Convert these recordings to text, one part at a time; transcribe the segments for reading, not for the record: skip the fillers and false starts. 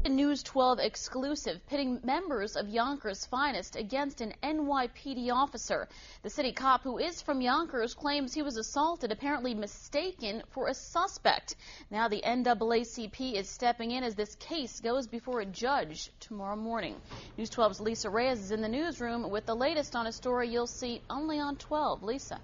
A News 12 exclusive pitting members of Yonkers' finest against an NYPD officer. The city cop, who is from Yonkers, claims he was assaulted, apparently mistaken for a suspect. Now the NAACP is stepping in as this case goes before a judge tomorrow morning. News 12's Lisa Reyes is in the newsroom with the latest on a story you'll see only on 12. Lisa.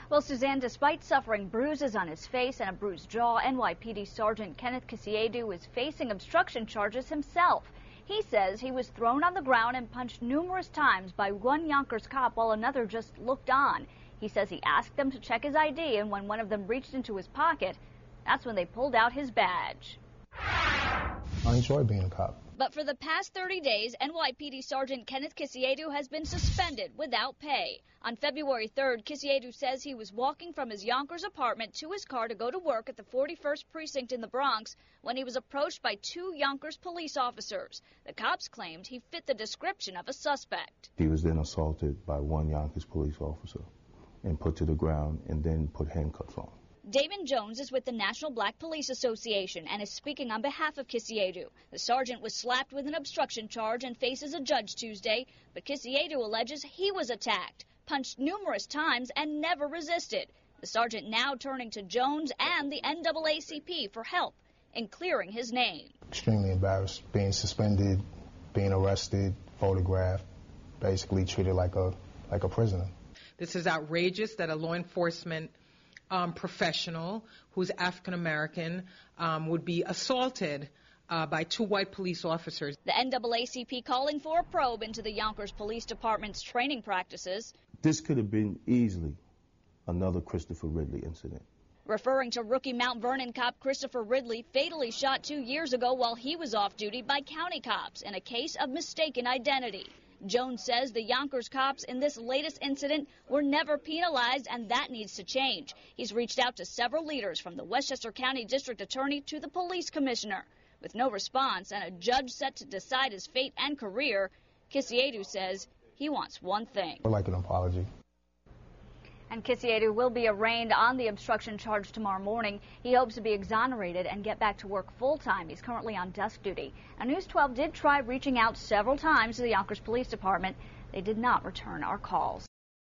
Well, Suzanne, despite suffering bruises on his face and a bruised jaw, NYPD Sergeant Kenneth Kisiedu is facing obstruction charges himself. He says he was thrown on the ground and punched numerous times by one Yonkers cop while another just looked on. He says he asked them to check his ID, and when one of them reached into his pocket, that's when they pulled out his badge. I enjoy being a cop. But for the past 30 days, NYPD Sergeant Kenneth Kisiedu has been suspended without pay. On February 3rd, Kisiedu says he was walking from his Yonkers apartment to his car to go to work at the 41st Precinct in the Bronx when he was approached by two Yonkers police officers. The cops claimed he fit the description of a suspect. He was then assaulted by one Yonkers police officer and put to the ground and then put handcuffs on. Damon Jones is with the National Black Police Association and is speaking on behalf of Kisiedu. The sergeant was slapped with an obstruction charge and faces a judge Tuesday, but Kisiedu alleges he was attacked, punched numerous times, and never resisted. The sergeant now turning to Jones and the NAACP for help in clearing his name. Extremely embarrassed, being suspended, being arrested, photographed, basically treated like a prisoner. This is outrageous that a law enforcement professional who's African American would be assaulted by two white police officers. The NAACP calling for a probe into the Yonkers Police Department's training practices. This could have been easily another Christopher Ridley incident. Referring to rookie Mount Vernon cop Christopher Ridley, fatally shot 2 years ago while he was off duty by county cops in a case of mistaken identity. Jones says the Yonkers cops in this latest incident were never penalized, and that needs to change. He's reached out to several leaders from the Westchester County District Attorney to the police commissioner. With no response and a judge set to decide his fate and career, Kisiedu says he wants one thing. I'd like an apology. And Kisiedu will be arraigned on the obstruction charge tomorrow morning. He hopes to be exonerated and get back to work full-time. He's currently on desk duty. Now, News 12 did try reaching out several times to the Yonkers Police Department. They did not return our calls.